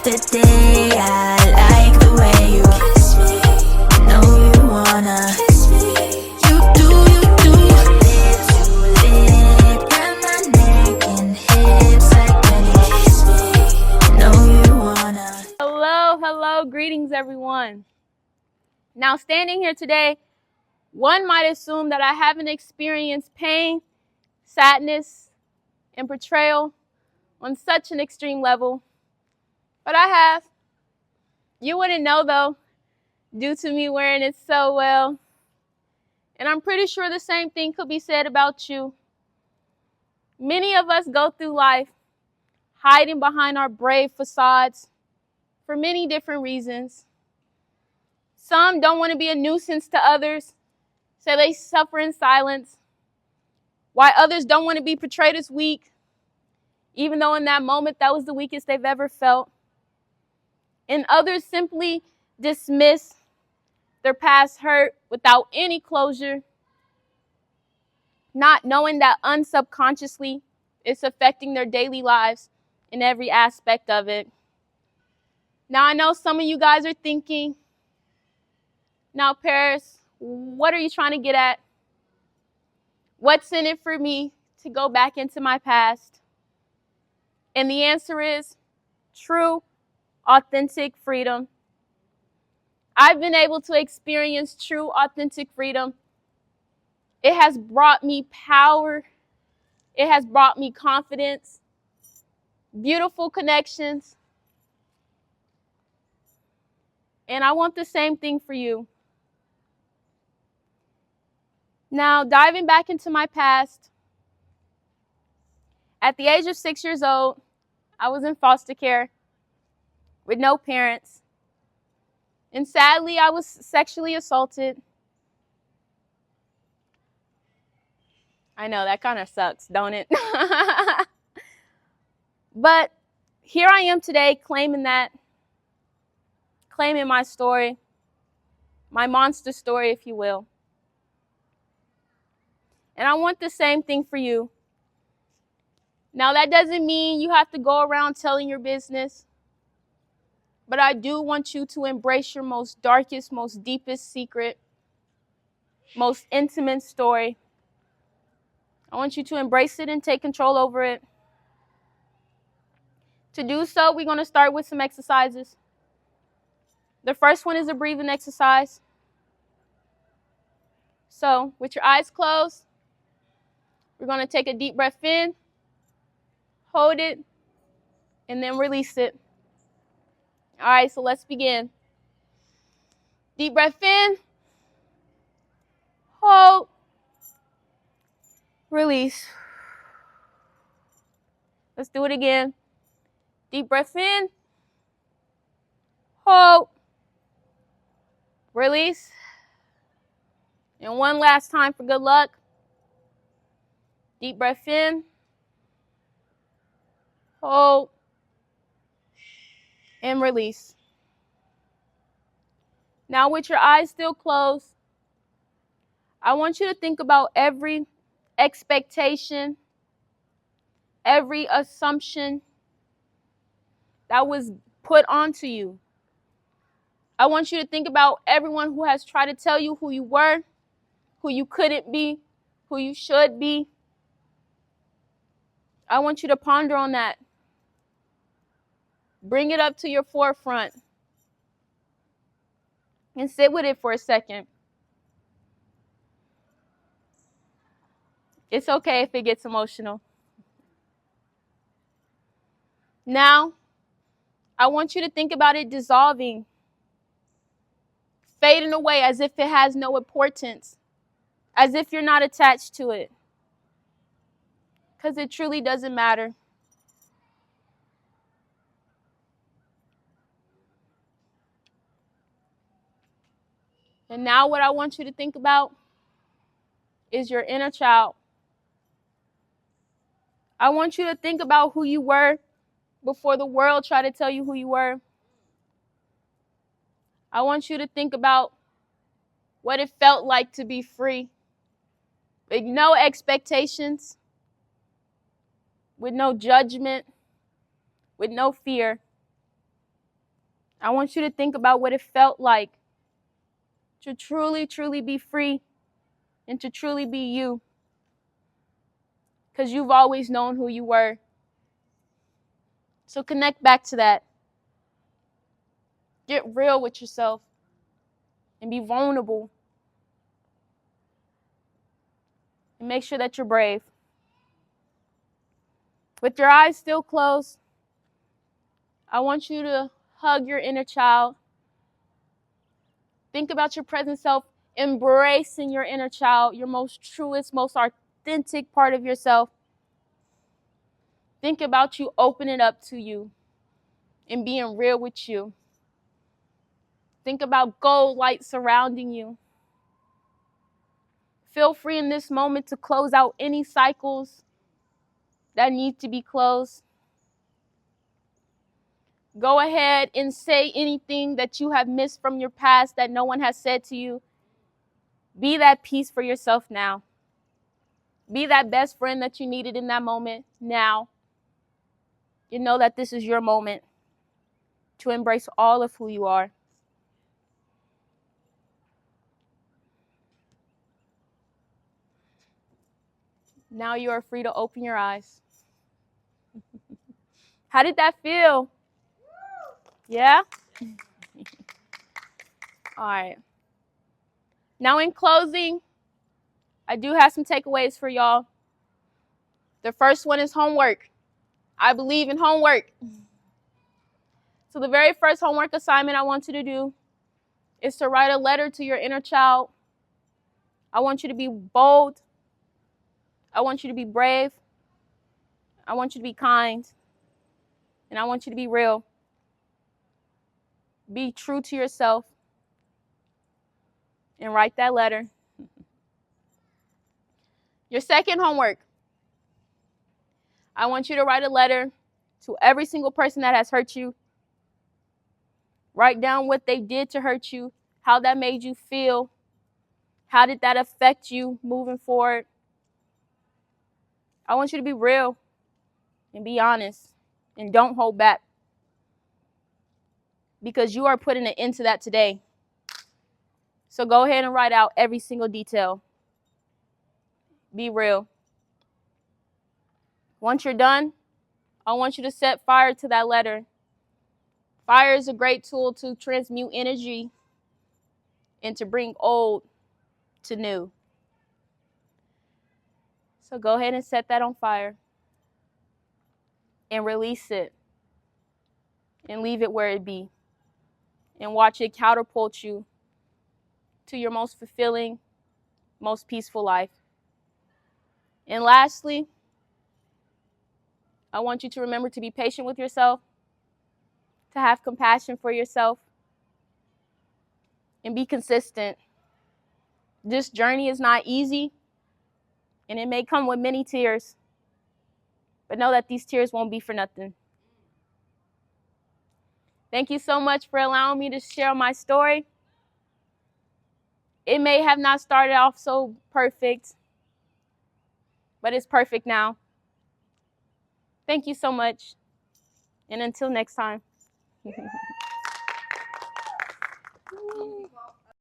yesterday. I like the way you kiss me. Know you wanna kiss me. You do. Lips to lip, grab my neck and hips like when you kiss me. Know you wanna. Hello, greetings everyone. Now standing here today, one might assume that I haven't experienced pain, sadness, and betrayal on such an extreme level, but I have. You wouldn't know though, due to me wearing it so well. And I'm pretty sure the same thing could be said about you. Many of us go through life hiding behind our brave facades for many different reasons. Some don't want to be a nuisance to others, so they suffer in silence, while others don't want to be portrayed as weak, even though in that moment that was the weakest they've ever felt. And others simply dismiss their past hurt without any closure, not knowing that unsubconsciously it's affecting their daily lives in every aspect of it. Now, I know some of you guys are thinking, now, Paris, what are you trying to get at? What's in it for me to go back into my past? And the answer is true, authentic freedom. I've been able to experience true, authentic freedom. It has brought me power. It has brought me confidence, beautiful connections. And I want the same thing for you. Now, diving back into my past, at the age of 6 years old, I was in foster care with no parents. And sadly, I was sexually assaulted. I know, that kind of sucks, don't it? But here I am today claiming my story, my monster story, if you will. And I want the same thing for you. Now, that doesn't mean you have to go around telling your business, but I do want you to embrace your most darkest, most deepest secret, most intimate story. I want you to embrace it and take control over it. To do so, we're going to start with some exercises. The first one is a breathing exercise. So, with your eyes closed, we're going to take a deep breath in, hold it, and then release it. All right, so let's begin. Deep breath in, hold, release. Let's do it again. Deep breath in, hold, release. And one last time for good luck. Deep breath in, hold, and release. Now, with your eyes still closed, I want you to think about every expectation, every assumption that was put onto you. I want you to think about everyone who has tried to tell you who you were, who you couldn't be, who you should be. I want you to ponder on that. Bring it up to your forefront and sit with it for a second. It's okay if it gets emotional. Now, I want you to think about it dissolving, fading away as if it has no importance, as if you're not attached to it, because it truly doesn't matter. And now what I want you to think about is your inner child. I want you to think about who you were before the world tried to tell you who you were. I want you to think about what it felt like to be free, with no expectations, with no judgment, with no fear. I want you to think about what it felt like to truly, truly be free and to truly be you. Because you've always known who you were. So connect back to that. Get real with yourself and be vulnerable. And make sure that you're brave. With your eyes still closed, I want you to hug your inner child. Think about your present self, embracing your inner child, your most truest, most authentic part of yourself. Think about you opening up to you and being real with you. Think about gold light surrounding you. Feel free in this moment to close out any cycles that need to be closed. Go ahead and say anything that you have missed from your past that no one has said to you. Be that peace for yourself now. Be that best friend that you needed in that moment now. You know that this is your moment to embrace all of who you are. Now you are free to open your eyes. How did that feel? Yeah? All right. Now in closing, I do have some takeaways for y'all. The first one is homework. I believe in homework. So the very first homework assignment I want you to do is to write a letter to your inner child. I want you to be bold. I want you to be brave. I want you to be kind. And I want you to be real. Be true to yourself. And write that letter. Your second homework, I want you to write a letter to every single person that has hurt you. Write down what they did to hurt you, how that made you feel. How did that affect you moving forward? I want you to be real and be honest and don't hold back, because you are putting an end to that today. So go ahead and write out every single detail. Be real. Once you're done, I want you to set fire to that letter. Fire is a great tool to transmute energy and to bring old to new. So go ahead and set that on fire and release it and leave it where it be and watch it catapult you to your most fulfilling, most peaceful life. And lastly, I want you to remember to be patient with yourself, to have compassion for yourself, and be consistent. This journey is not easy, and it may come with many tears, but know that these tears won't be for nothing. Thank you so much for allowing me to share my story. It may have not started off so perfect, but it's perfect now. Thank you so much, and until next time.